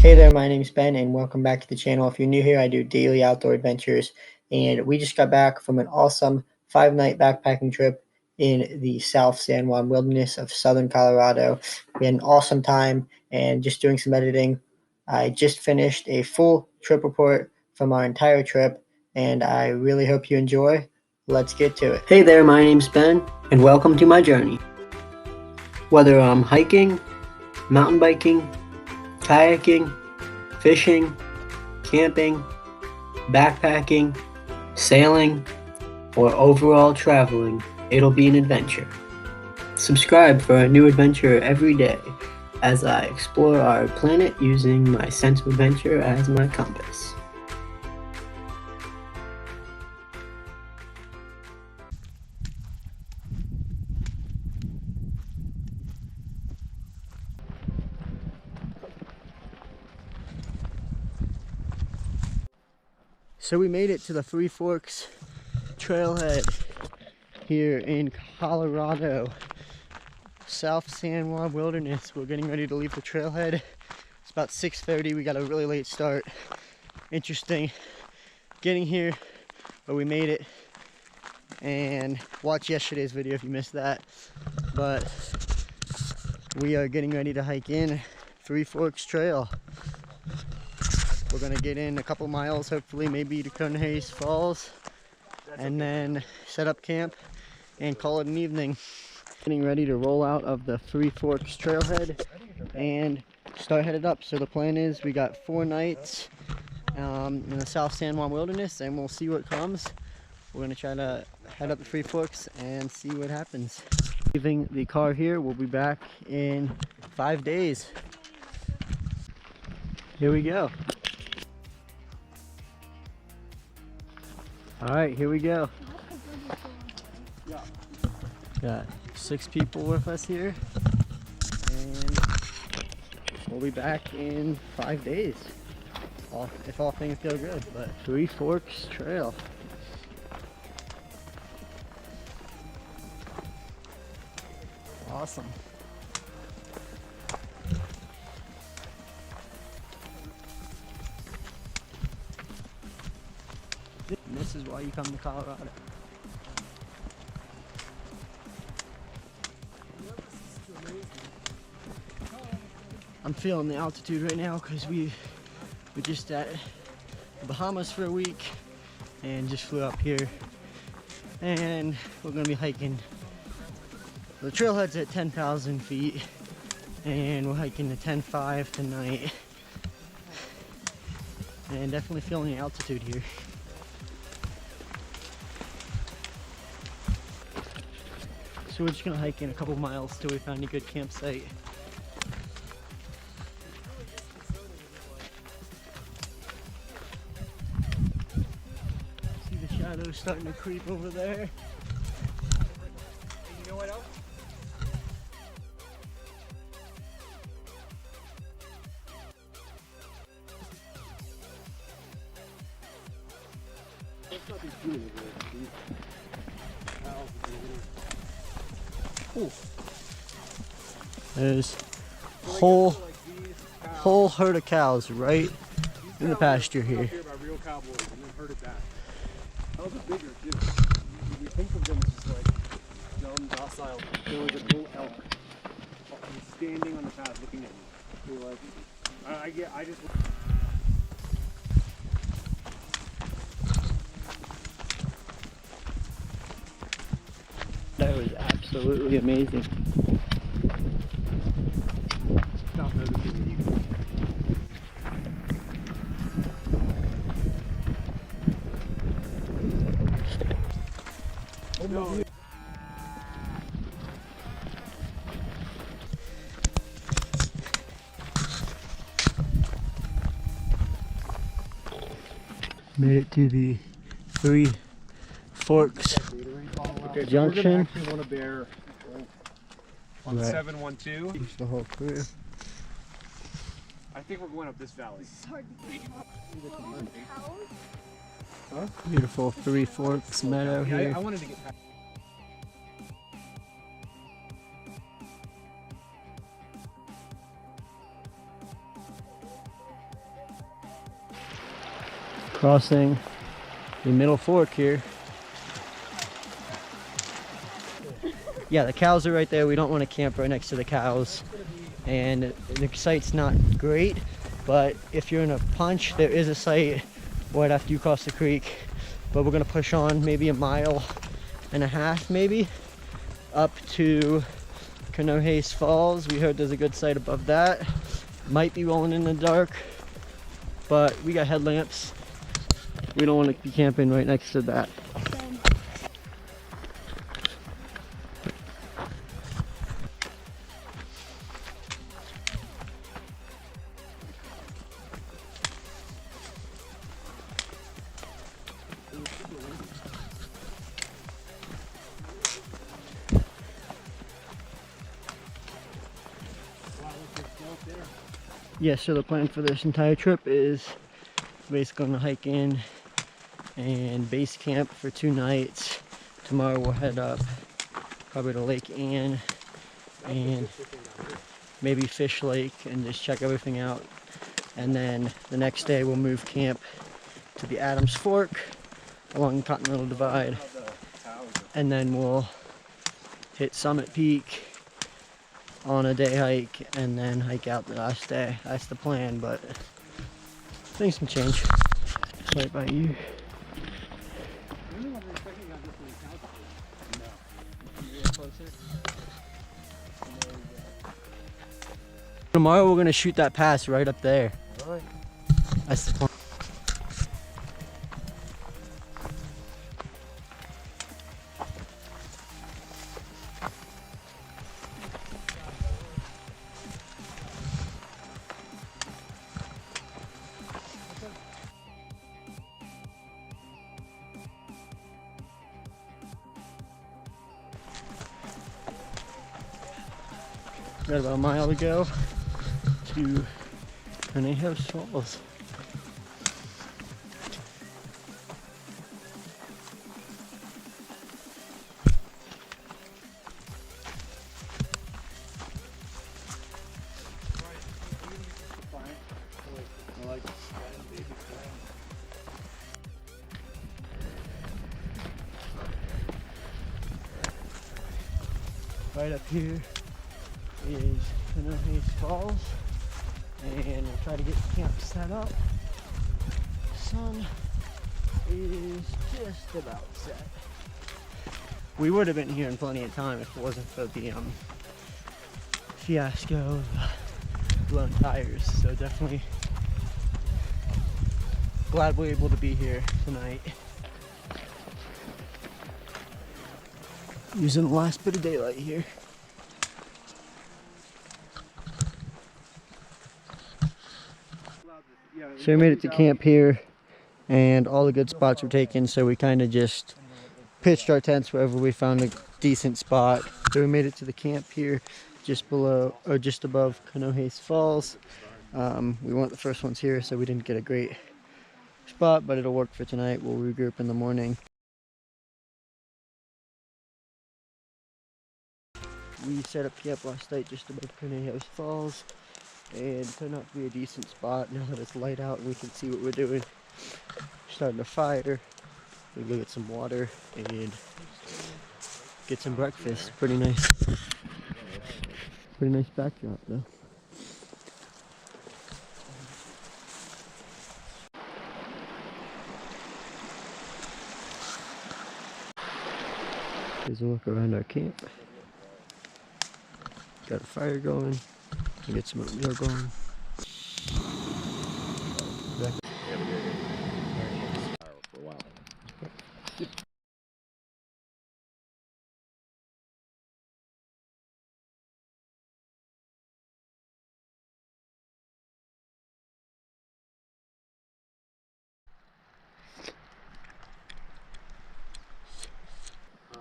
Hey there, my name's Ben and welcome back to the channel. If you're new here, I do daily outdoor adventures and we just got back from an awesome 5-night backpacking trip in the South San Juan wilderness of southern Colorado. We had an awesome time and just doing some editing. I just finished a full trip report from our entire trip and I really hope you enjoy. Let's get to it. Hey there, my name's Ben and welcome to my journey. Whether I'm hiking, mountain biking, kayaking, fishing, camping, backpacking, sailing, or overall traveling, it'll be an adventure. Subscribe for a new adventure every day as I explore our planet using my sense of adventure as my compass. So we made it to the Three Forks trailhead here in Colorado, South San Juan wilderness. We're getting ready to leave the trailhead. It's about 6:30. We got a really late start. Interesting getting here, but we made it. And watch yesterday's video if you missed that. But we are getting ready to hike in Three Forks Trail. We're gonna get in a couple miles, hopefully maybe to Conejos Falls, and then set up camp and call it an evening. Getting ready to roll out of the Three Forks trailhead and start headed up. So the plan is we got 4 nights in the South San Juan wilderness and we'll see what comes. We're gonna try to head up the Three Forks and see what happens. Leaving the car here, we'll be back in 5 days. Here we go. All right, here we go. Got 6 people with us here, and we'll be back in 5 days, if all things go good. But Three Forks Trail. Awesome. And this is why you come to Colorado. I'm feeling the altitude right now because we're just at the Bahamas for a week and just flew up here. And we're gonna be hiking. The trailhead's at 10,000 feet and we're hiking to 10.5 tonight. And definitely feeling the altitude here. So we're just gonna hike in a couple miles till we find a good campsite. See the shadows starting to creep over there. You know what else? Ooh. There's whole herd of cows right in the pasture here. That was a bigger too. We think of them as just like dumb, docile. There was a bull elk standing on the path looking at me. We were like, I just. That was absolutely amazing. No. Made it to the Three Forks Junction. We're actually want to bear on Right. 712. Here's the whole crew. I think we're going up this valley. Huh? Beautiful Three Forks meadow Yeah, here. I wanted to get past. Crossing the middle fork here. Yeah, the cows are right there. We don't want to camp right next to the cows. And the site's not great, but if you're in a punch, there is a site right after you cross the creek. But we're gonna push on maybe 1.5 miles maybe up to Conejos Falls. We heard there's a good site above that. Might be rolling in the dark, but we got headlamps. We don't want to be camping right next to that. Yeah, so the plan for this entire trip is basically gonna hike in and base camp for 2 nights. Tomorrow we'll head up probably to Lake Ann and maybe Fish Lake and just check everything out. And then the next day we'll move camp to the Adams Fork along the Continental Divide. And then we'll hit Summit Peak on a day hike and then hike out the last day. That's the plan, but things can change. Just right by you. Tomorrow we're gonna shoot that pass right up there. Alright. That's the plan. Got about 1 mile to go to Conejos Falls. Right up here is Conejos Falls, and we'll try to get the camp set up. Sun is just about set. We would have been here in plenty of time if it wasn't for the fiasco of blown tires. So definitely glad we're able to be here tonight. Using the last bit of daylight here. So we made it to camp here and all the good spots were taken, so we kind of just pitched our tents wherever we found a decent spot. So we made it to the camp here just below or just above Conejos Falls. We weren't the first ones here, so we didn't get a great spot, but it'll work for tonight. We'll regroup in the morning. We set up camp last night just above Conejos Falls, and it turned out to be a decent spot. Now that it's light out and we can see what we're doing, starting a fire, we go get some water and get some breakfast. Pretty nice backdrop though. Here's a look around our camp. Got a fire going. Can get some oatmeal going.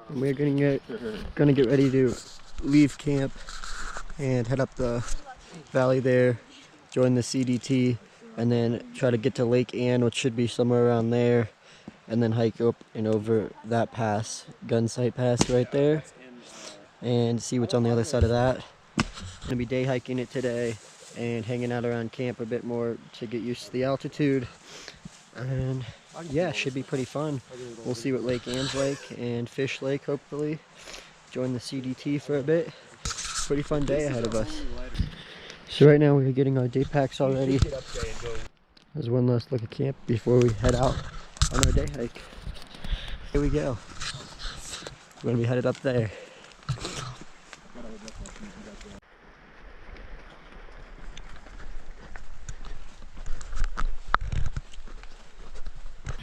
And we're gonna get ready to leave camp and head up the valley there, join the CDT, and then try to get to Lake Ann, which should be somewhere around there, and then hike up and over that pass, Gunsight Pass right there, and see what's on the other side of that. Gonna be day hiking it today and hanging out around camp a bit more to get used to the altitude, And yeah, should be pretty fun. We'll see what Lake Ann's like and Fish Lake, hopefully. Join the CDT for a bit. Pretty fun day ahead of us. So right now we're getting our day packs all ready. There's one last look at camp before we head out on our day hike. Here we go. We're gonna be headed up there.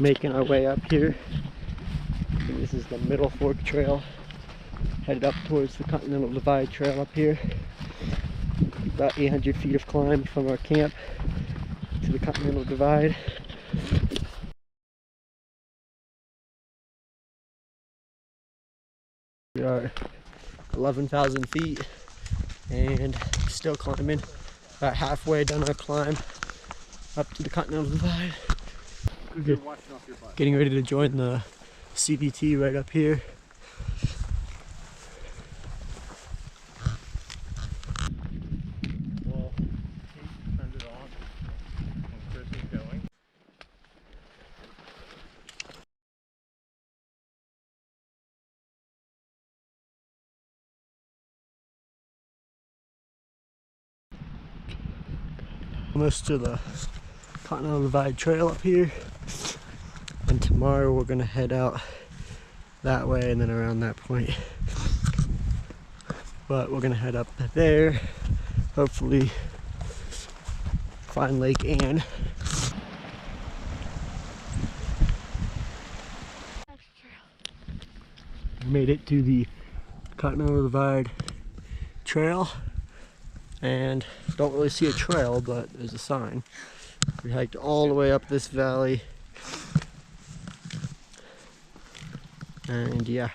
Making our way up here. And this is the Middle Fork Trail. Headed up towards the Continental Divide Trail up here. About 800 feet of climb from our camp to the Continental Divide. We are 11,000 feet and still climbing. About halfway done our climb up to the Continental Divide. Getting ready to join the CDT right up here. Well, he turned it on when Chris was going. Almost to the Continental Divide Trail up here. And tomorrow we're gonna head out that way and then around that point. But we're gonna head up there, hopefully find Lake Ann. We made it to the Continental Divide Trail and don't really see a trail, but there's a sign. We hiked all the way up this valley. And yeah,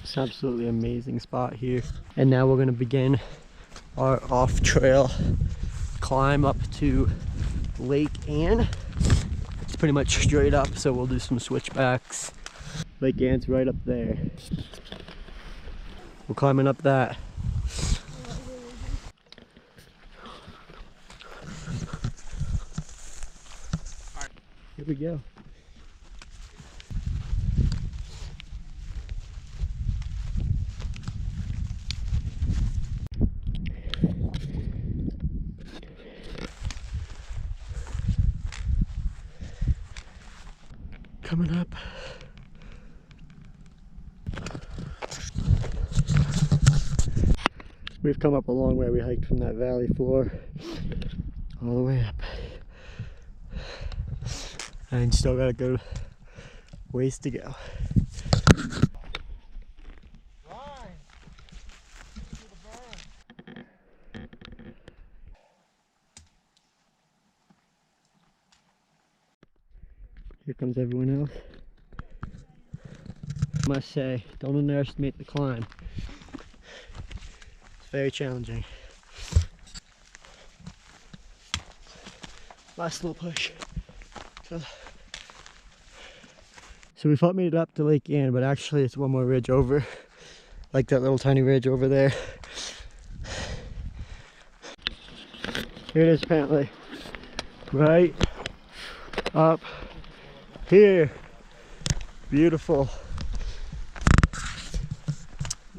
it's an absolutely amazing spot here. And now we're gonna begin our off-trail climb up to Lake Ann. It's pretty much straight up, so we'll do some switchbacks. Lake Ann's right up there. We're climbing up that. Here we go. Coming up. We've come up a long way. We hiked from that valley floor all the way up. And still got a good ways to go. Here comes everyone else. I must say, don't underestimate the climb. It's very challenging. Last little push. So we thought made it up to Lake Ann, but actually it's one more ridge over. Like that little tiny ridge over there. Here it is apparently. Right up here. Beautiful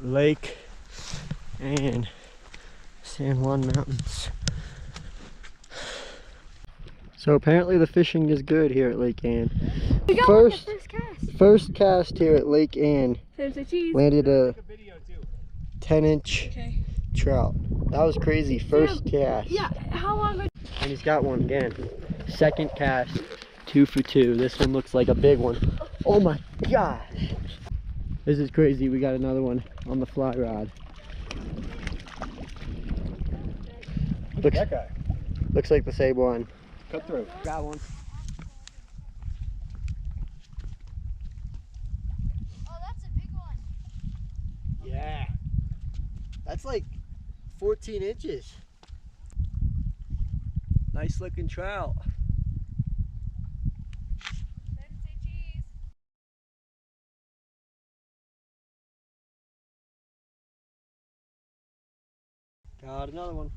Lake and San Juan Mountains. So apparently the fishing is good here at Lake Ann. We got First cast here at Lake Ann. There's a cheese. Landed a 10-inch trout. That was crazy. First cast. Yeah, how long would... And he's got one again. Second cast. 2 for 2. This one looks like a big one. Oh my gosh. This is crazy. We got another one on the fly rod. Look at that guy. Looks like the same one. Cut through. Got one. Oh, that's a big one. Yeah. That's like 14 inches. Nice looking trout. Didn't say cheese. Got another one.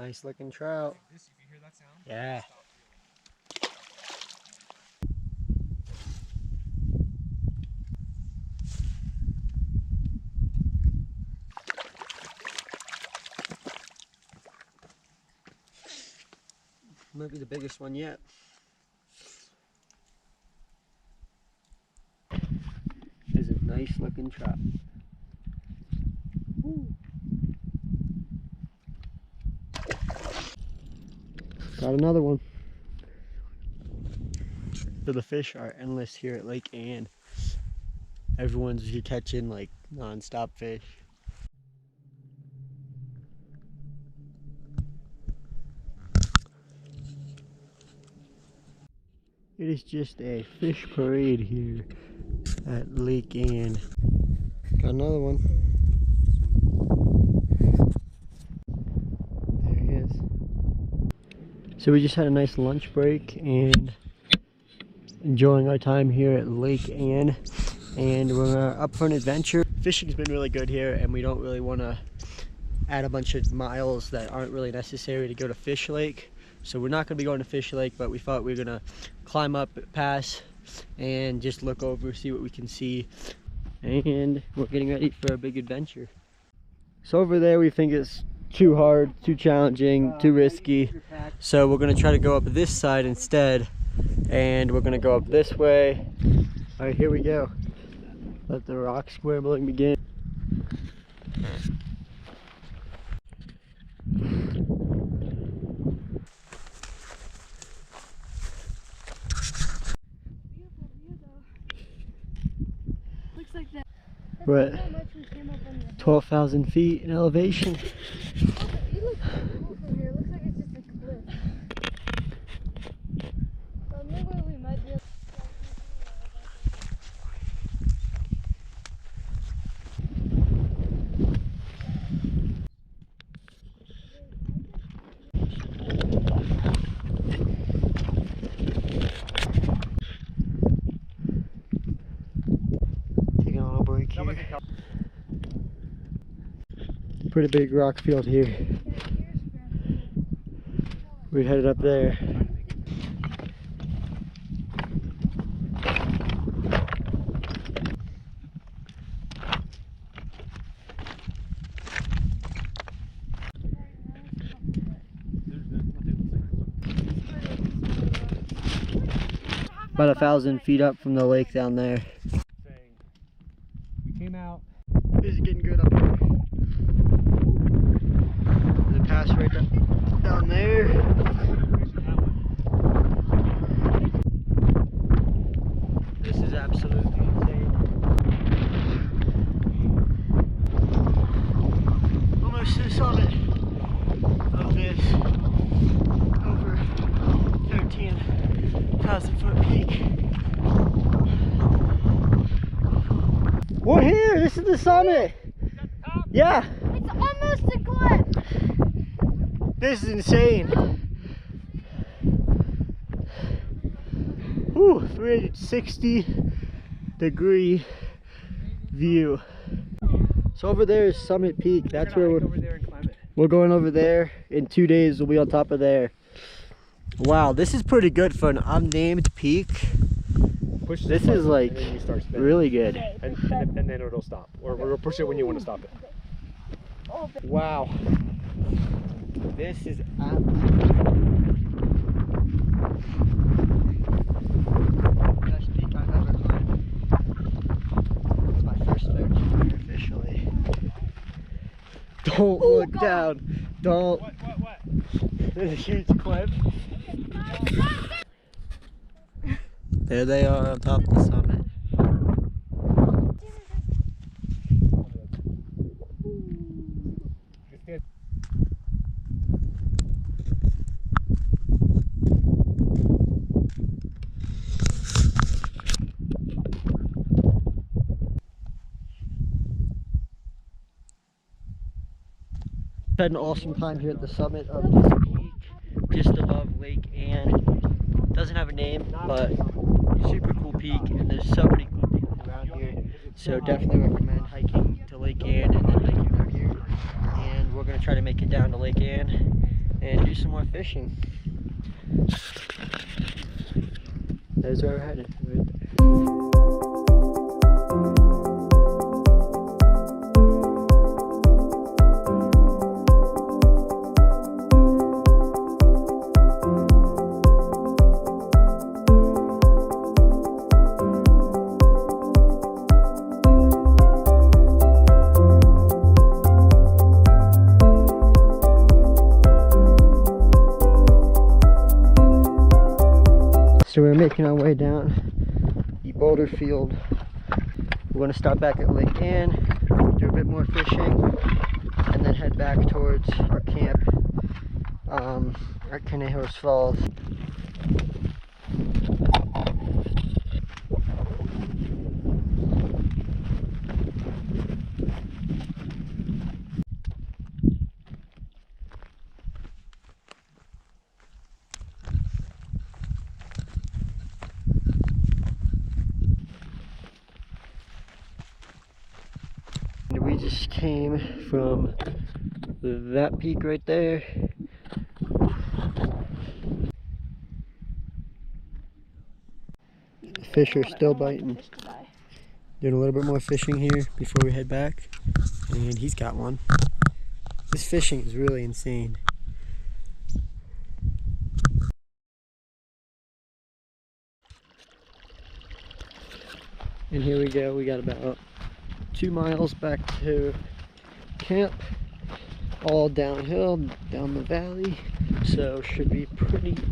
Nice looking trout. This, if you hear that sound, Yeah. Might be the biggest one yet. Is a nice looking trout. Woo. Got another one. So the fish are endless here at Lake Ann. Everyone's here catching like non-stop fish. It is just a fish parade here at Lake Ann. Got another one. There he is. So we just had a nice lunch break and enjoying our time here at Lake Ann. And we're up for an adventure. Fishing's been really good here and we don't really want to add a bunch of miles that aren't really necessary to go to Fish Lake. So we're not going to be going to Fish Lake, but we thought we were going to climb up pass and just look over, see what we can see. And we're getting ready for a big adventure. So over there we think it's too hard, too challenging, too risky. So we're going to try to go up this side instead. And we're going to go up this way. All right, here we go. Let the rock scrambling begin. Looks like that. We're at 12,000 feet in elevation. You look cool from here. Looks like it's just a cliff. Maybe we might be able Taking a little break here. Pretty big rock field here. We're headed up there. About 1,000 feet up from the lake down there. We came out. This is getting good up here. There's a pass right down there. This is absolutely insane. Almost to the summit of this over 13,000-foot peak. We're here! This is the summit! Yeah! It's almost a cliff. This is insane! Whew, 360-degree view. So over there is Summit Peak. That's where over there and climb it. we're going over there. In 2 days we'll be on top of there. Wow, this is pretty good for an unnamed peak. Push This button, is like and then you start spinning. really good. And then it'll stop. Or push it when you want to stop it. Wow. This is best peak I've ever climbed. It's my first 13 here officially. Don't look down. Don't. What? There's a huge cliff. There they are on top of the summit. Had an awesome time here at the summit of this peak, just above Lake Ann. Doesn't have a name, but super cool peak, and there's so many cool people around here. So definitely recommend hiking to Lake Ann and then hiking out here. And we're gonna try to make it down to Lake Ann and do some more fishing. There's where we're headed, right there. So we're making our way down the boulder field. We're going to stop back at Lake Ann, do a bit more fishing, and then head back towards our camp at Conejos Falls. We just came from that peak right there. The fish are still biting. Doing a little bit more fishing here before we head back. And he's got one. This fishing is really insane. And here we go, we got about 2 miles back to camp, all downhill, down the valley, so should be pretty easy.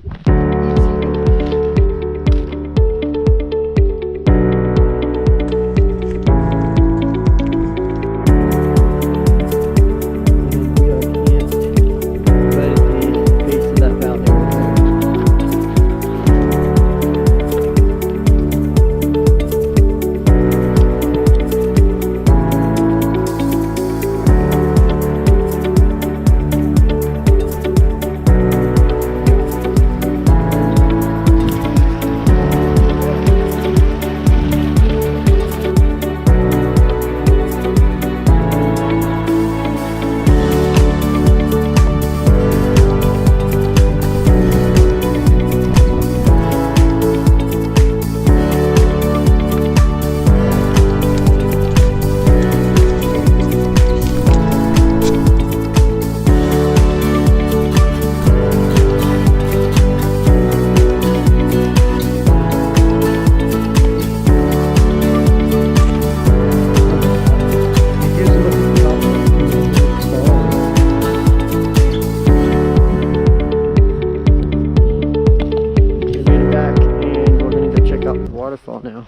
Waterfall now.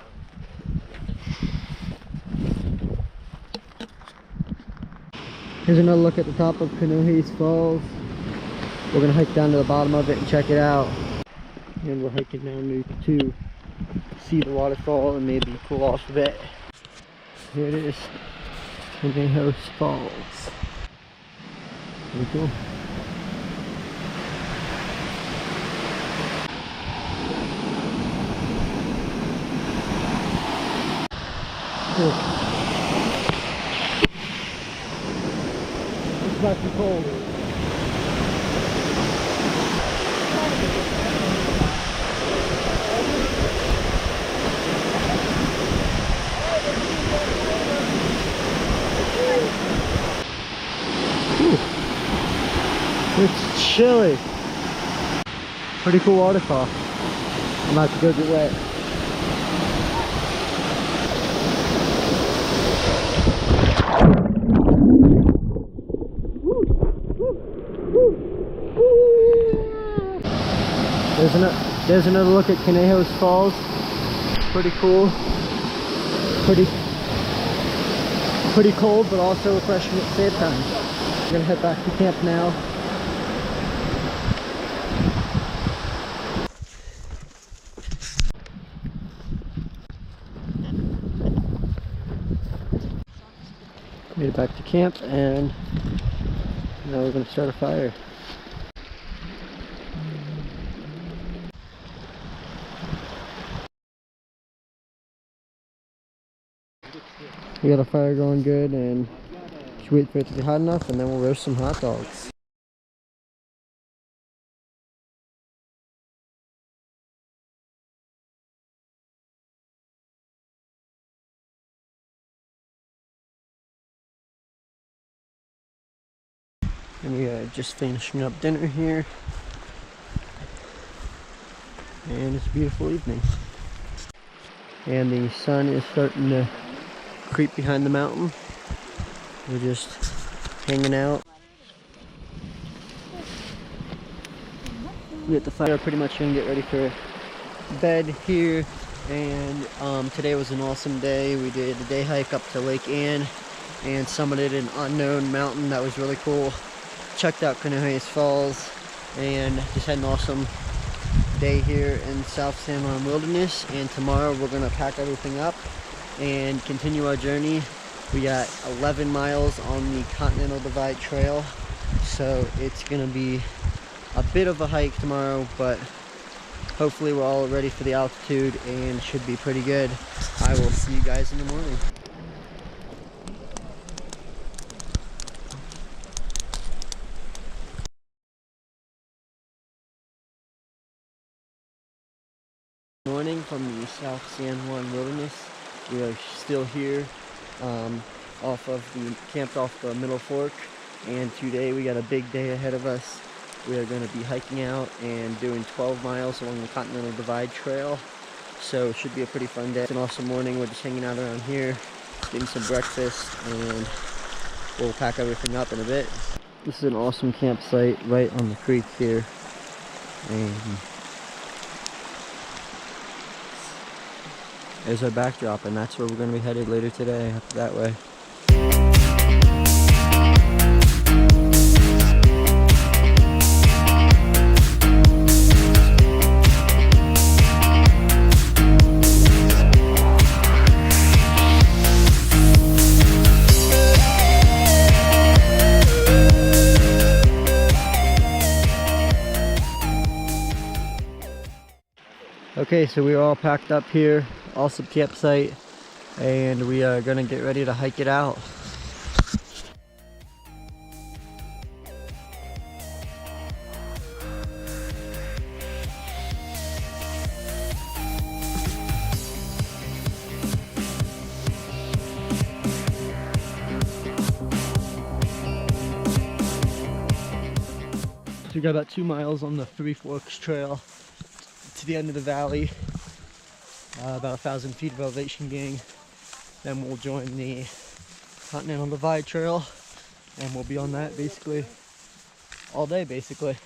Here's another look at the top of Conejos Falls. We're gonna hike down to the bottom of it and check it out. And we're hiking down to see the waterfall and maybe cool off a bit. Here it is, Conejos Falls. Pretty cool. It's about to be cold. It's chilly. Pretty cool waterfall. I'm about to go get wet. There's another look at Conejos Falls. Pretty cool. Pretty cold, but also refreshing at the same time. We're gonna head back to camp now. Made it back to camp, and now we're gonna start a fire. We got a fire going good, and just wait for it to be hot enough, and then we'll roast some hot dogs. And we are just finishing up dinner here. And it's a beautiful evening. And the sun is starting to creep behind the mountain. We're just hanging out. We at the fire, pretty much gonna get ready for bed here. And today was an awesome day. We did a day hike up to Lake Ann and summited an unknown mountain that was really cool. Checked out Conejos Falls and just had an awesome day here in South San Juan Wilderness. And tomorrow we're gonna pack everything up and continue our journey. We got 11 miles on the Continental Divide Trail, so it's gonna be a bit of a hike tomorrow, but hopefully we're all ready for the altitude and should be pretty good. I will see you guys in the morning. Morning from the South San Juan Wilderness. We are still here, camped off the Middle Fork, and today we got a big day ahead of us. We are going to be hiking out and doing 12 miles along the Continental Divide Trail, so it should be a pretty fun day. It's an awesome morning. We're just hanging out around here, getting some breakfast, and we'll pack everything up in a bit. This is an awesome campsite right on the creek here, and there's our backdrop, and that's where we're going to be headed later today, up that way. Okay, so we're all packed up here, awesome campsite, and we are gonna get ready to hike it out. So we got about 2 miles on the Three Forks Trail to the end of the valley, about 1,000 feet of elevation gain. Then we'll join the Continental Divide Trail, and we'll be on that basically all day basically.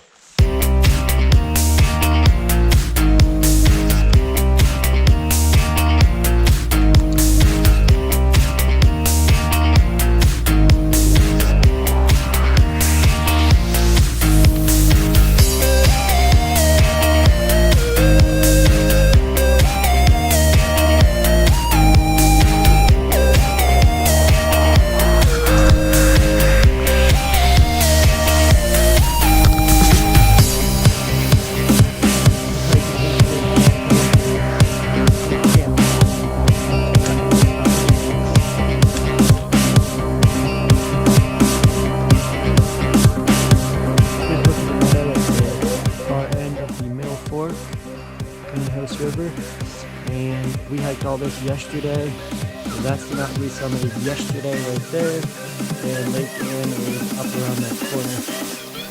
Conejos River, and we hiked all this yesterday. So that's the mountain we summited yesterday right there, and Lake Ann is up around that corner.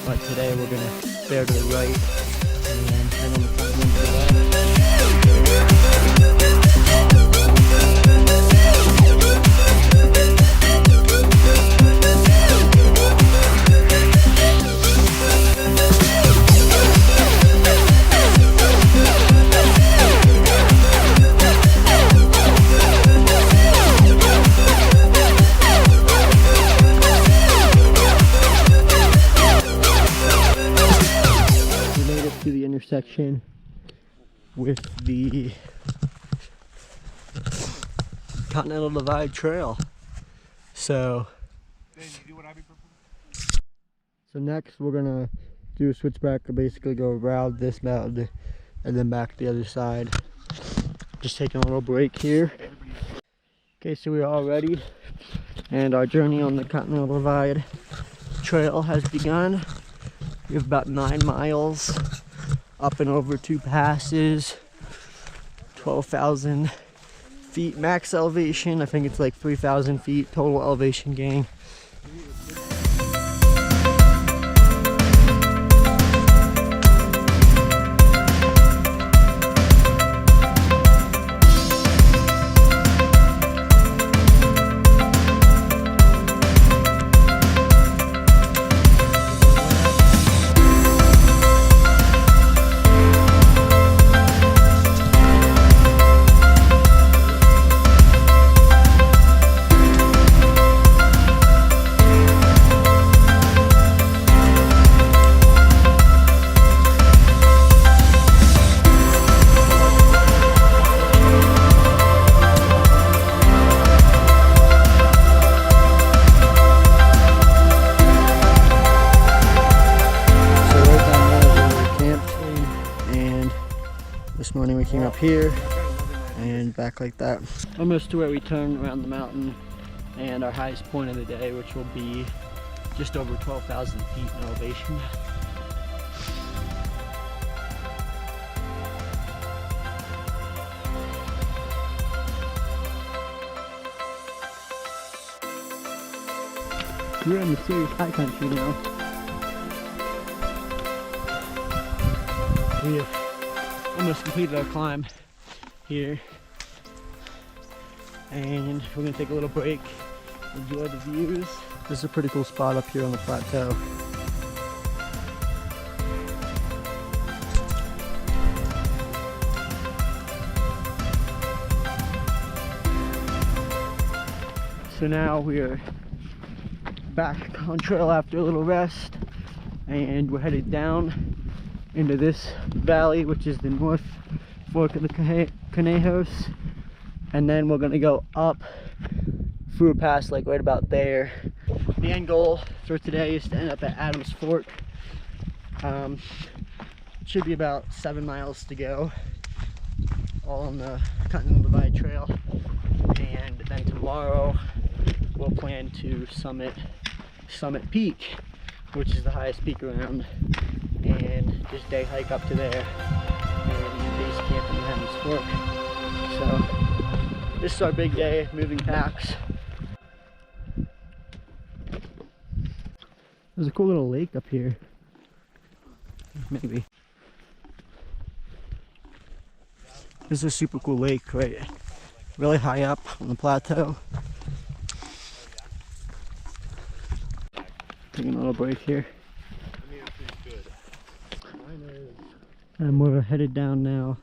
But today we're gonna bear to the right and head on the Continental Divide. To the intersection with the Continental Divide Trail. So next we're gonna do a switchback, or basically go around this mountain and then back the other side. Just taking a little break here. Okay, so we're all ready, and our journey on the Continental Divide Trail has begun. We have about 9 miles up and over 2 passes, 12,000 feet max elevation. I think it's like 3,000 feet total elevation gain. hiking up here and back like that. Almost to where we turn around the mountain and our highest point of the day, which will be just over 12,000 feet in elevation. We're in the serious high country now. We have almost completed our climb here. And we're gonna take a little break, enjoy the views. This is a pretty cool spot up here on the plateau. So now we are back on trail after a little rest, and we're headed down into this valley, which is the North Fork of the Conejos, and then we're gonna go up through a pass like right about there. The end goal for today is to end up at Adams Fork. Should be about 7 miles to go, all on the Continental Divide Trail, and then tomorrow we'll plan to summit Peak, which is the highest peak around, and just day hike up to there and base camp in Adams Fork. So this is our big day, moving packs. There's a cool little lake up here. Maybe. This is a super cool lake, right? Really high up on the plateau. Taking a little break here. And we're headed down now.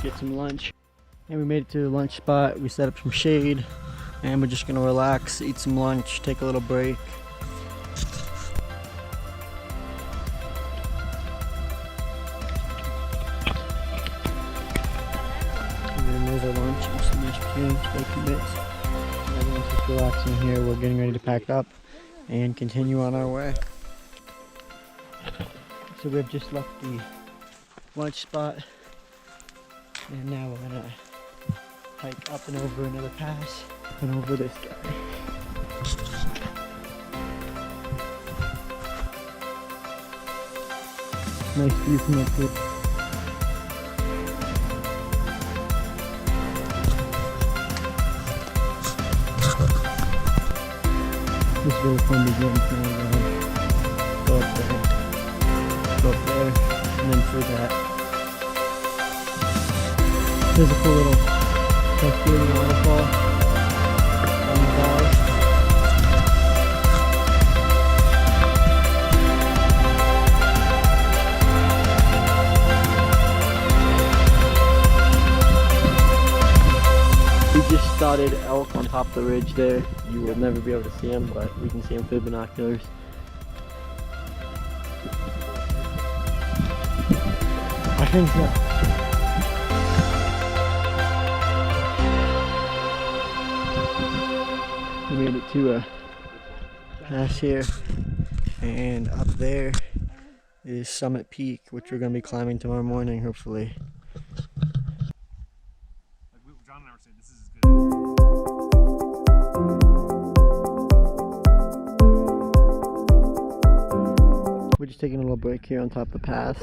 Get some lunch, and we made it to the lunch spot. We set up some shade, and we're just gonna relax, eat some lunch, take a little break. And then there's our lunch, some mashed potatoes, bacon bits. And everyone's just relaxing here. We're getting ready to pack up and continue on our way. So we've just left the lunch spot, and now we're gonna hike up and over another pass and over this guy. Nice view from up here. This is really fun to get in front of. Go up there, and then through that. There's a cool little cascading waterfall on the valley. We just spotted elk on top of the ridge there. You will never be able to see them, but we can see them through binoculars. I think so. We made it to a pass here, and up there is Summit Peak, which we're going to be climbing tomorrow morning, hopefully. John and I were saying this is as good. We're just taking a little break here on top of the pass.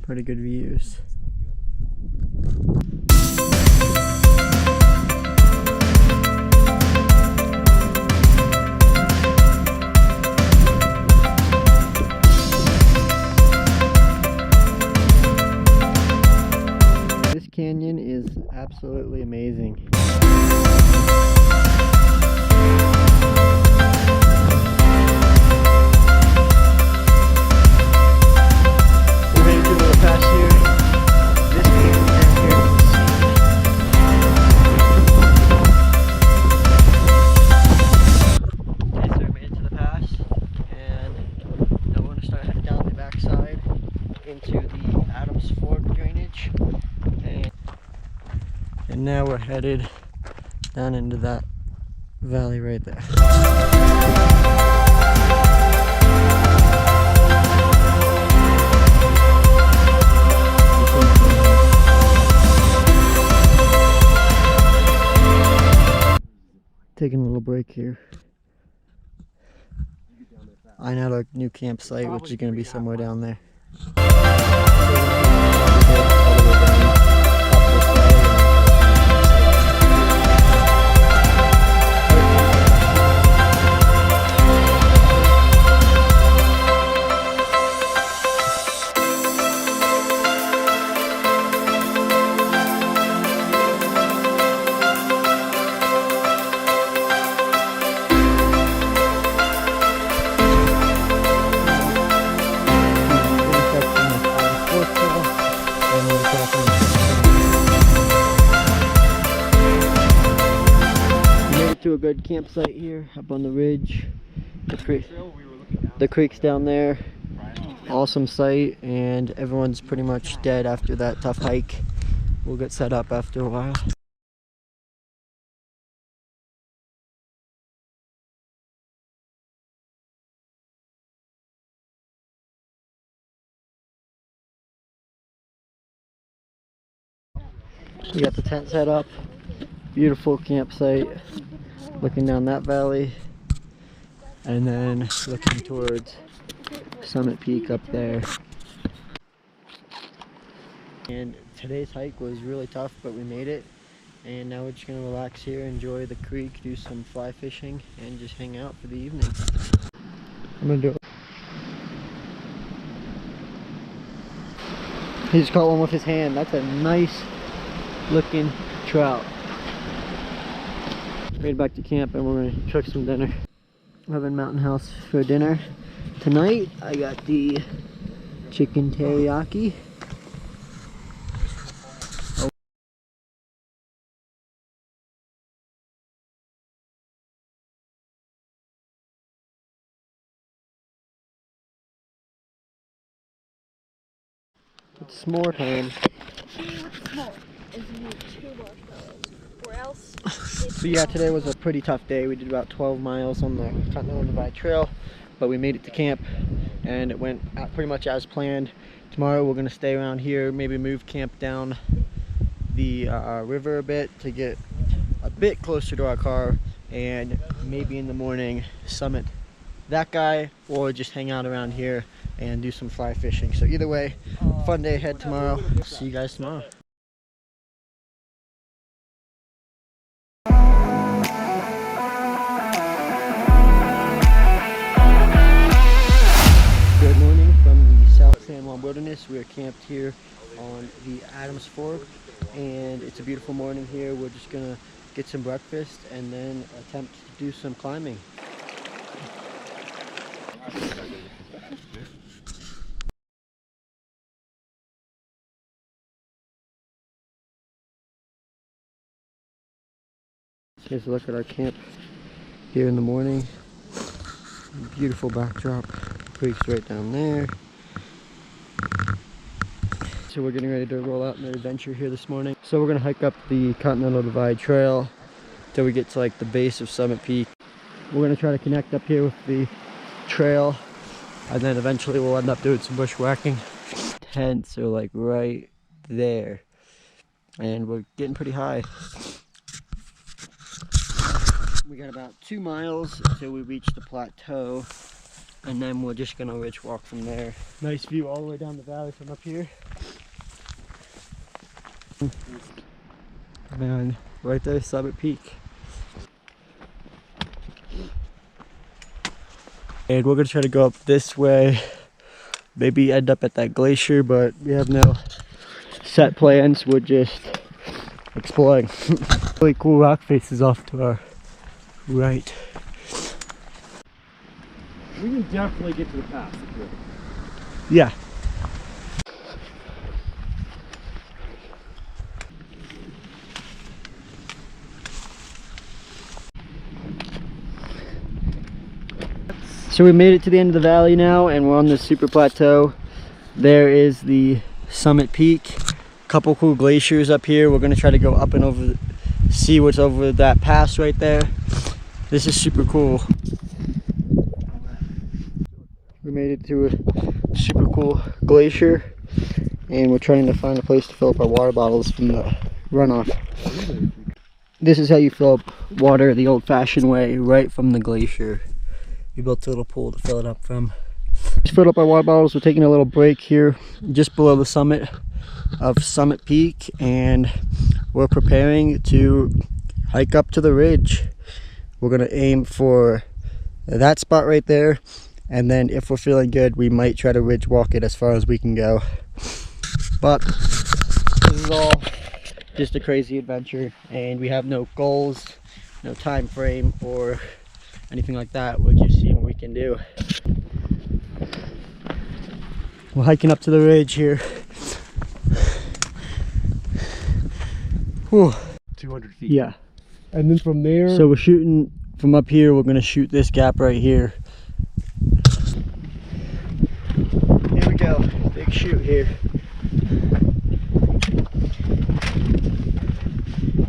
Pretty good views. amazing. We're heading to a little pass here. This camp down here is insane. Okay, so we made it to the pass, and now we're going to start heading down the backside into the Adams Fork drainage. And now we're headed down into that valley right there. Taking a little break here. I know our new campsite, which is going to be somewhere down there. To a good campsite here up on the ridge. The creek's down there. Awesome site, and everyone's pretty much dead after that tough hike. We'll get set up after a while. We got the tent set up. Beautiful campsite. Looking down that valley, and then looking towards Summit Peak up there. And today's hike was really tough, but we made it. And now we're just gonna relax here, enjoy the creek, do some fly fishing, and just hang out for the evening. I'm gonna do it. He just caught one with his hand. That's a nice looking trout. Made it back to camp, and we're gonna cook some dinner. Loving Mountain House for dinner. Tonight I got the chicken teriyaki. It's s'more time. So yeah, today was a pretty tough day. We did about 12 miles on the Continental Divide Trail, but we made it to camp, and it went pretty much as planned. Tomorrow we're going to stay around here, maybe move camp down the river a bit to get a bit closer to our car, and maybe in the morning summit that guy, or just hang out around here and do some fly fishing. So either way, fun day ahead tomorrow. See you guys tomorrow. Good morning from the South San Juan Wilderness. We are camped here on the Adams Fork, and it's a beautiful morning here. We're just gonna get some breakfast and then attempt to do some climbing. Here's a look at our camp here in the morning. Beautiful backdrop. Creek's right down there. So we're getting ready to roll out an adventure here this morning. So we're gonna hike up the Continental Divide Trail till we get to like the base of Summit Peak. We're gonna try to connect up here with the trail, and then eventually we'll end up doing some bushwhacking. Tents are like right there, and we're getting pretty high. We got about 2 miles until we reach the plateau, and then we're just gonna ridge walk from there. Nice view all the way down the valley from up here. Man, right there, Summit Peak. And we're gonna try to go up this way, maybe end up at that glacier, but we have no set plans. We're just exploring. Really cool rock faces off to our right. We can definitely get to the pass. Yeah. So we made it to the end of the valley now, and we're on this super plateau. There is the summit peak. Couple cool glaciers up here. We're gonna try to go up and over, see what's over that pass right there. This is super cool. We made it to a super cool glacier, and we're trying to find a place to fill up our water bottles from the runoff. This is how you fill up water the old-fashioned way, right from the glacier. We built a little pool to fill it up from. Just filled up our water bottles. We're taking a little break here just below the summit of Summit Peak, and we're preparing to hike up to the ridge. We're gonna aim for that spot right there, and then if we're feeling good, we might try to ridge walk it as far as we can go. But this is all just a crazy adventure, and we have no goals, no time frame, or anything like that. We're just seeing what we can do. We're hiking up to the ridge here. Whew. 200 feet. Yeah. And then from there. So we're shooting from up here. We're gonna shoot this gap right here. Here we go. Big shoot here.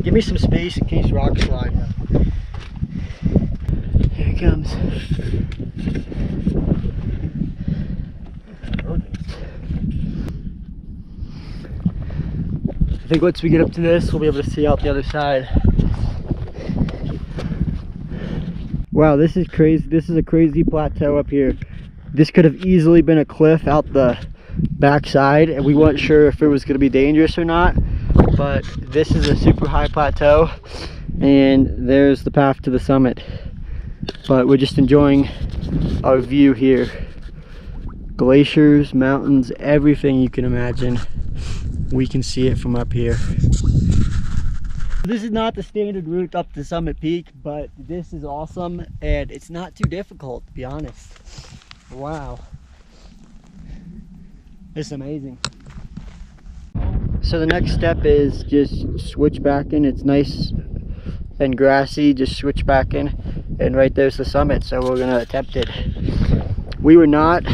Give me some space in case rocks slide. Here it comes. I think once we get up to this, we'll be able to see out the other side. Wow, this is crazy. This is a crazy plateau up here. This could have easily been a cliff out the backside, and we weren't sure if it was going to be dangerous or not. But this is a super high plateau, and there's the path to the summit. But we're just enjoying our view here. Glaciers, mountains, everything you can imagine. We can see it from up here. This is not the standard route up to Summit Peak, but this is awesome, and it's not too difficult, to be honest. Wow. It's amazing. So the next step is just switch back in. It's nice and grassy. Just switch back in, and right there's the summit. So we're gonna attempt it. We were not.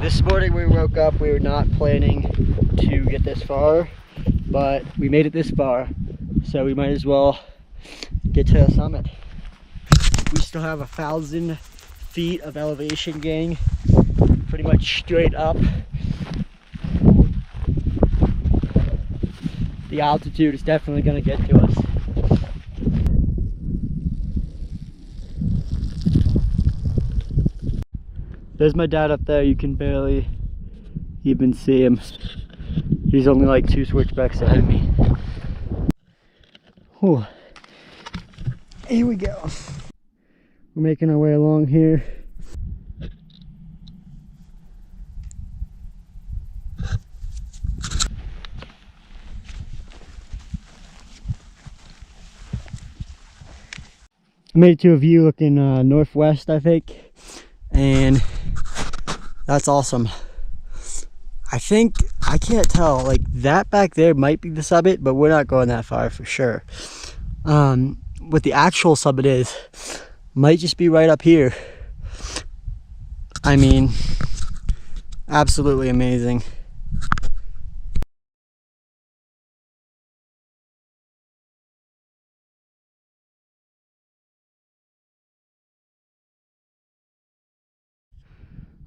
This morning we woke up. We were not planning to get this far, but we made it this far, so we might as well get to the summit. We still have 1,000 feet of elevation gain, pretty much straight up. The altitude is definitely going to get to us. There's my dad up there. You can barely even see him. He's only like 2 switchbacks ahead of me. Whew. Here we go. We're making our way along here. I made it to a view looking northwest, I think, and that's awesome. I think, I can't tell, like that back there might be the summit, but we're not going that far for sure. What the actual summit is, might just be right up here. I mean, absolutely amazing.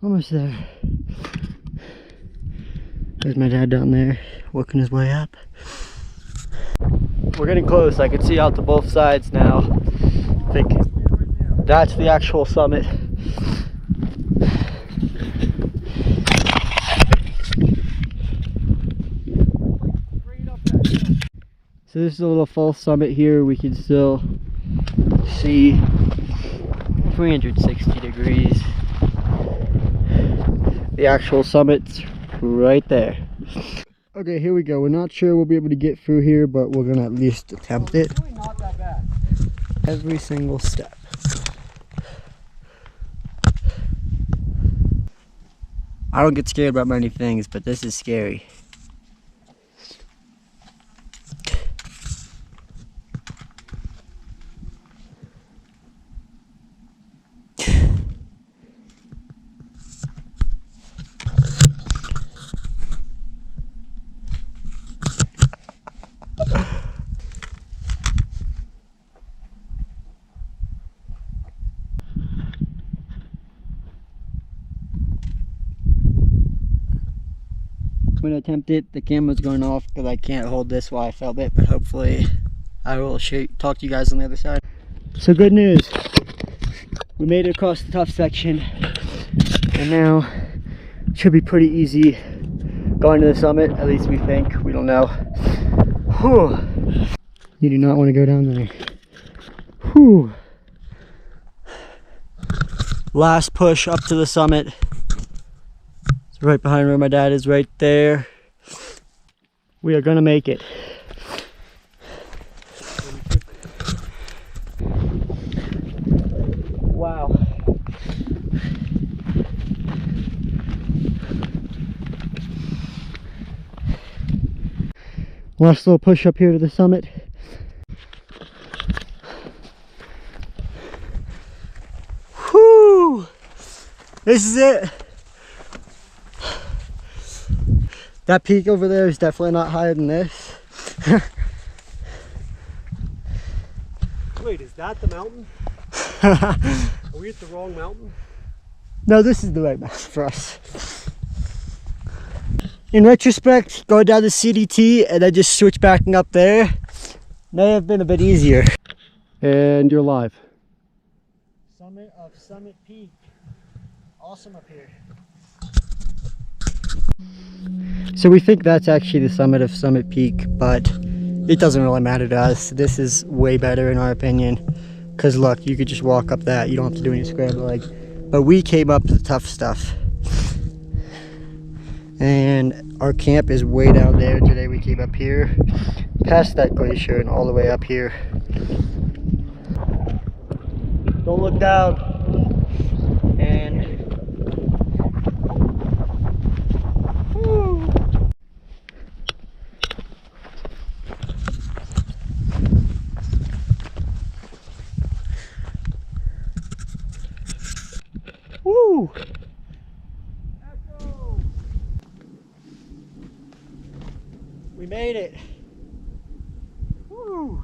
Almost there. There's my dad down there working his way up. We're getting close. I can see out to both sides now. I think that's the actual summit. So this is a little false summit here. We can still see 360 degrees. The actual summit's right there. Okay, here we go. We're not sure we'll be able to get through here, but we're gonna at least attempt it. It's really not that bad. Every single step. I don't get scared about many things, but this is scary. I'm gonna attempt it. The camera's going off because I can't hold this while I film it, but hopefully I will talk to you guys on the other side. So good news, we made it across the tough section, and now it should be pretty easy going to the summit. At least we think. We don't know. Whew. You do not want to go down there. Whew. Last push up to the summit. It's right behind where my dad is, right there. We are gonna make it. Wow. Last little push up here to the summit. Whew! This is it. That peak over there is definitely not higher than this. Wait, is that the mountain? Are we at the wrong mountain? No, this is the right mountain for us. In retrospect, going down the CDT and then just switch backing up there may have been a bit easier. And you're live. Summit of Summit Peak. Awesome up here. So we think that's actually the summit of Summit Peak, but it doesn't really matter to us. This is way better in our opinion. Because look, you could just walk up that. You don't have to do any scrambling. But we came up the tough stuff. And our camp is way down there. Today we came up here, past that glacier and all the way up here. Don't look down. And woo. Woo. We made it. Woo.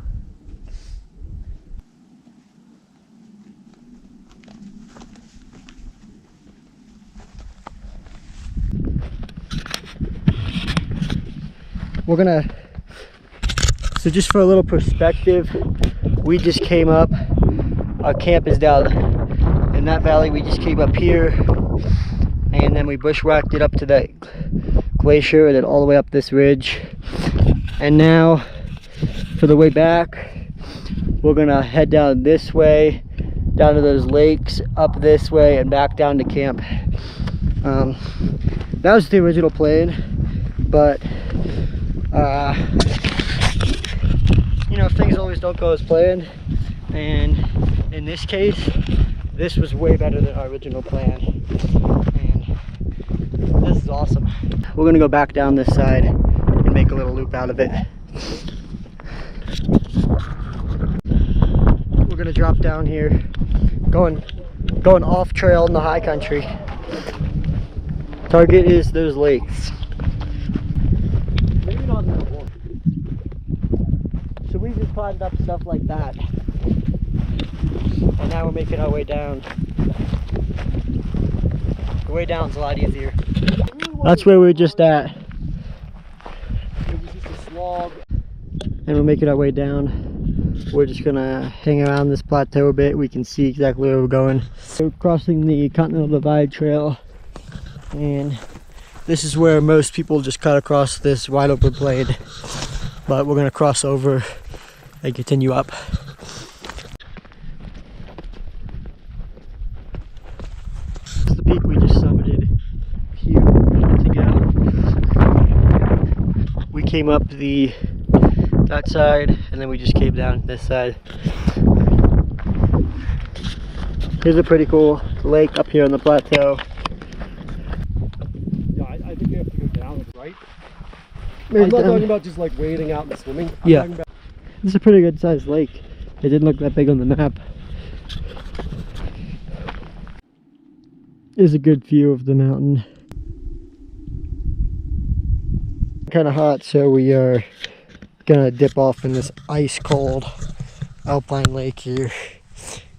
We're gonna, so just for a little perspective, we just came up, our camp is down in that valley. We just came up here and then we bushwhacked it up to that glacier and then all the way up this ridge. And now for the way back, we're gonna head down this way, down to those lakes, up this way and back down to camp. That was the original plan, but you know, things always don't go as planned, and in this case this was way better than our original plan, and this is awesome. We're gonna go back down this side and make a little loop out of it. We're gonna drop down here, going off trail in the high country. Target is those lakes. Maybe not that one. So we just climbed up stuff like that, and now we're making our way down. The way down's a lot easier. That's where we're just at. It was just a slog. And we're making our way down. We're just gonna hang around this plateau a bit. We can see exactly where we're going. We're crossing the Continental Divide Trail, and this is where most people just cut across this wide open plain. But we're gonna cross over and continue up. This is the peak we just summited. Huge to go. came up that side, and then we just came down this side. Here's a pretty cool lake up here on the plateau. Yeah, I think we have to go down, right? Maybe I'm not down. talking about just like wading out and swimming. Yeah. I'm talking about It's a pretty good sized lake. It didn't look that big on the map. Here's a good view of the mountain. Kind of hot, so we are gonna dip off in this ice cold alpine lake here.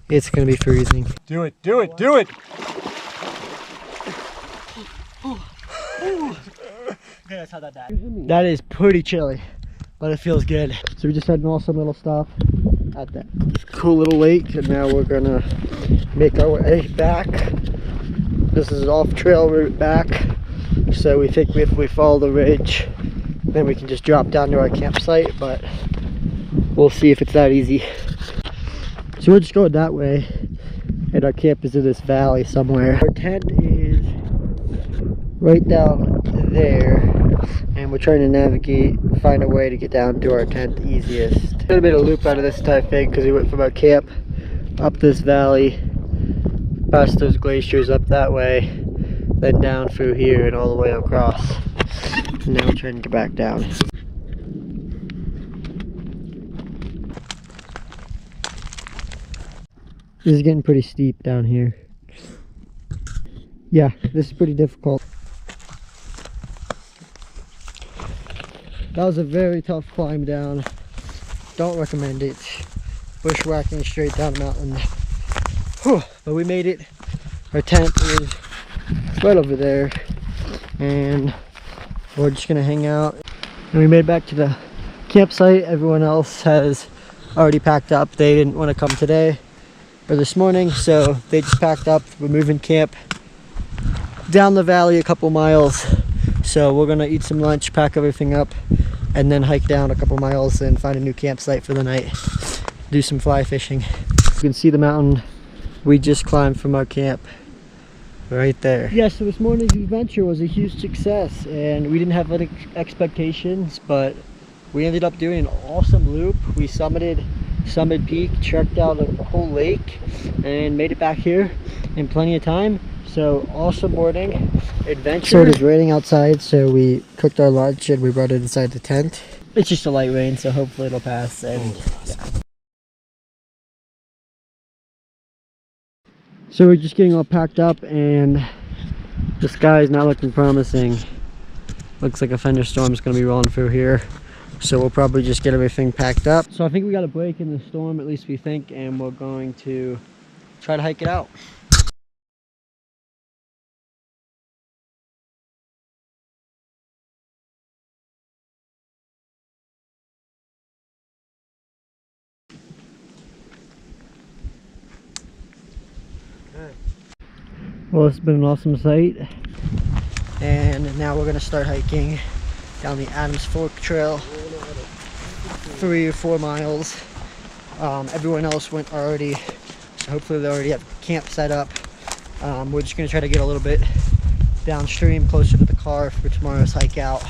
It's gonna be freezing. do it, do it, do it! That is pretty chilly, but it feels good. So we just had an awesome little stop at that cool little lake, and now we're gonna make our way back. This is an off-trail route back, so we think if we follow the ridge, then we can just drop down to our campsite, but we'll see if it's that easy. So we're just going that way, and our camp is in this valley somewhere. Our tent is right down there, and we're trying to navigate, find a way to get down to our tent the easiest. Could have made a loop out of this type thing because we went from our camp up this valley, past those glaciers up that way, then down through here and all the way across. And now we're trying to get back down. This is getting pretty steep down here. Yeah, this is pretty difficult. That was a very tough climb down. Don't recommend it. Bushwhacking straight down the mountain. Whew, but we made it. Our tent is right over there, and we're just gonna hang out. And we made it back to the campsite. Everyone else has already packed up. They didn't want to come today or this morning, so they just packed up. We're moving camp down the valley a couple miles, so we're gonna eat some lunch, pack everything up, and then hike down a couple miles and find a new campsite for the night. Do some fly fishing. You can see the mountain we just climbed from our camp right there. Yeah, so this morning's adventure was a huge success, and we didn't have any expectations, but we ended up doing an awesome loop. We summited Summit Peak, checked out a whole lake, and made it back here in plenty of time. So awesome morning adventure. So it is raining outside, so we cooked our lunch and we brought it inside the tent. It's just a light rain, so hopefully it'll pass. And yeah. So we're just getting all packed up, and the sky is not looking promising. Looks like a thunderstorm is going to be rolling through here, so we'll probably just get everything packed up. So I think we got a break in the storm, at least we think, and we're going to try to hike it out. Well, it's been an awesome sight, and now we're going to start hiking down the Adams Fork Trail, 3 or 4 miles. Everyone else went already, so hopefully they already have camp set up. We're just going to try to get a little bit downstream, closer to the car for tomorrow's hike out.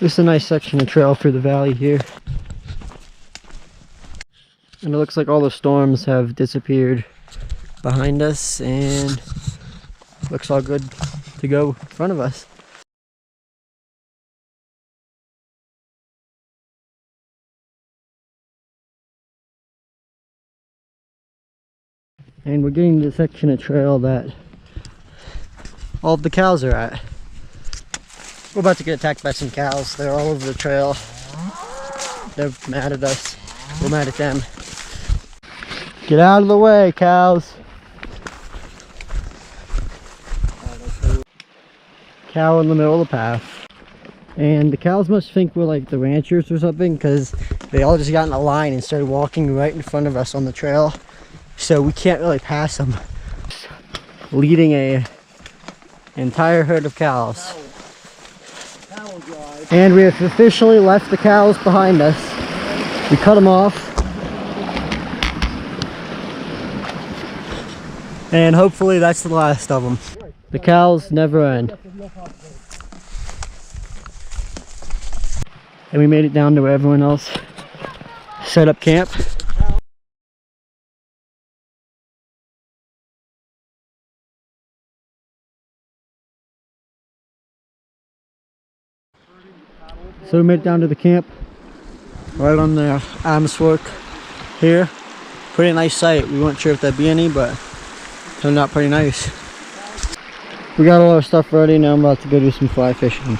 This is a nice section of trail through the valley here. And it looks like all the storms have disappeared behind us, and looks all good to go in front of us. And we're getting to the section of trail that all of the cows are at. We're about to get attacked by some cows. They're all over the trail. They're mad at us. We're mad at them. Get out of the way, cows. Cow in the middle of the path. And the cows must think we're like the ranchers or something, because they all just got in a line and started walking right in front of us on the trail. So we can't really pass them. Leading an entire herd of cows. And we have officially left the cows behind us. We cut them off. And hopefully that's the last of them. The cows never end. And we made it down to where everyone else set up camp. So we made it down to the camp, right on the Adams Fork here. Pretty nice site. We weren't sure if there'd be any, but turned out pretty nice. We got all our stuff ready. Now I'm about to go do some fly fishing.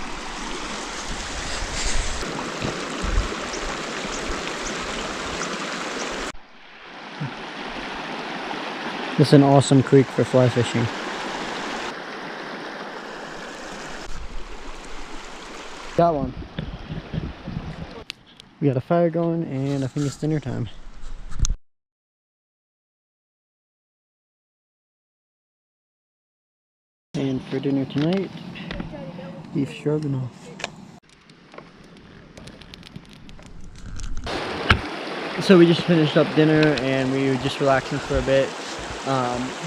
This is an awesome creek for fly fishing. Got one. We got a fire going, and I think it's dinner time. And for dinner tonight, beef stroganoff. So we just finished up dinner and we were just relaxing for a bit.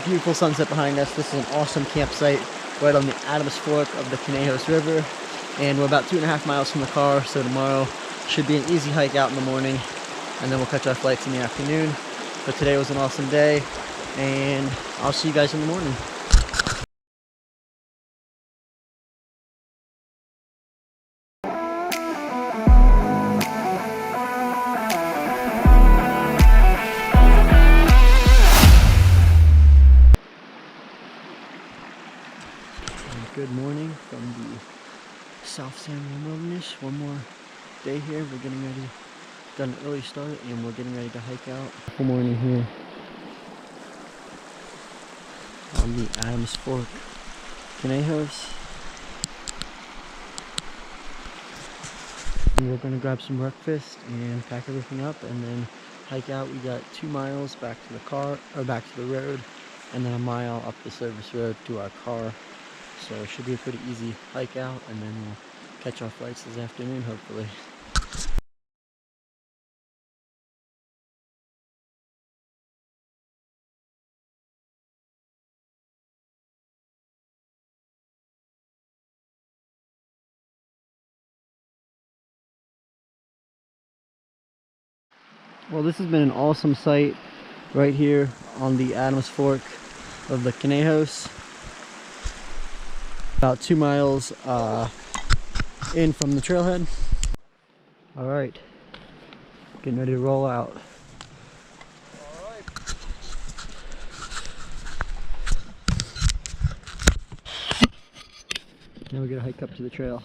Beautiful sunset behind us. This is an awesome campsite right on the Adams Fork of the Conejos River. And we're about 2.5 miles from the car, so tomorrow should be an easy hike out in the morning, and then we'll catch our flights in the afternoon. But today was an awesome day, and I'll see you guys in the morning. Good morning from the South San Juan Wilderness. One more day here. We're getting ready. Got an early start and we're getting ready to hike out. Good morning here on the Adams Fork Conejos. And we're gonna grab some breakfast and pack everything up and then hike out. We got 2 miles back to the car, or back to the road, and then a mile up the service road to our car. So it should be a pretty easy hike out, and then we'll catch our flights this afternoon, hopefully. Well, this has been an awesome site right here on the Adams Fork of the Conejos. About 2 miles in from the trailhead. All right, getting ready to roll out. Now we gotta hike up to the trail.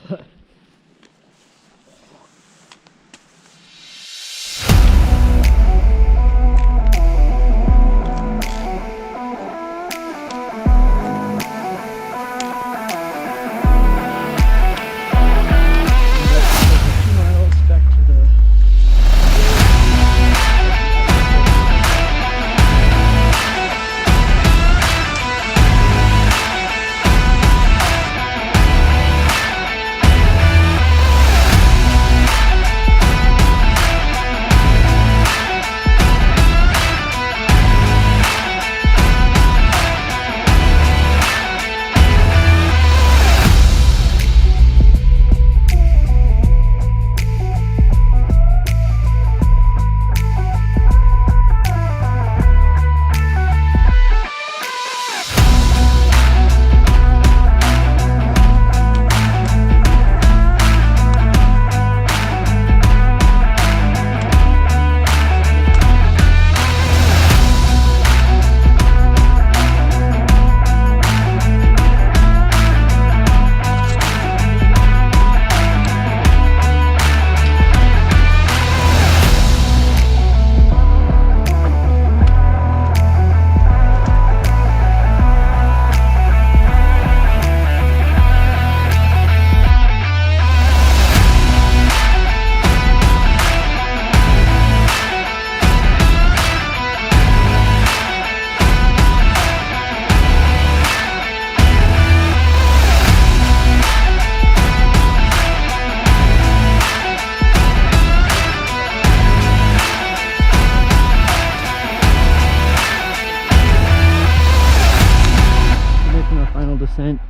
descent,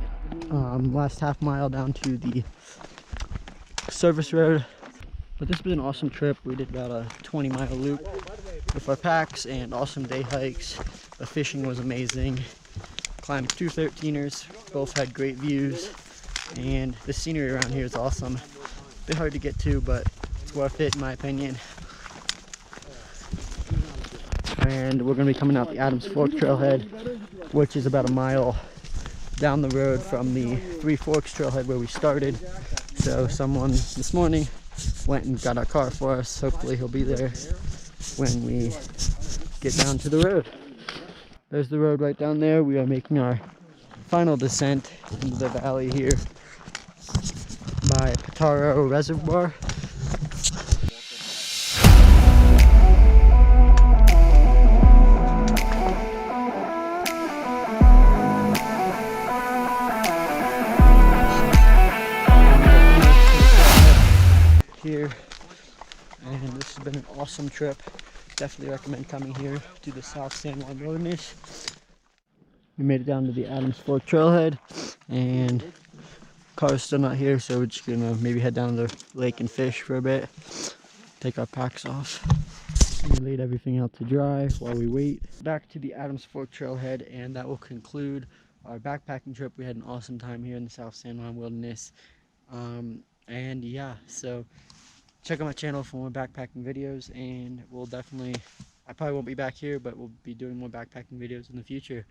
last half mile down to the service road. But this was an awesome trip. We did about a 20-mile loop with our packs and awesome day hikes. The fishing was amazing. Climbed 2 13ers, both had great views, and the scenery around here is awesome. A bit hard to get to, but it's worth it in my opinion. And we're going to be coming out the Adams Fork trailhead, which is about a mile down the road from the Three Forks trailhead where we started. So someone this morning went and got our car for us. Hopefully he'll be there when we get down to the road. There's the road right down there. We are making our final descent into the valley here by Pataro Reservoir. Here, and this has been an awesome trip. Definitely recommend coming here to the South San Juan Wilderness. We made it down to the Adams Fork trailhead, and car's still not here, so we're just gonna maybe head down to the lake and fish for a bit, take our packs off. We laid everything out to dry while we wait. Back to the Adams Fork trailhead, and that will conclude our backpacking trip. We had an awesome time here in the South San Juan Wilderness. And yeah, so check out my channel for more backpacking videos, and I probably won't be back here, but we'll be doing more backpacking videos in the future.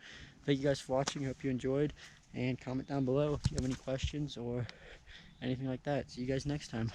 Thank you guys for watching. Hope you enjoyed, and comment down below if you have any questions or anything like that. See you guys next time.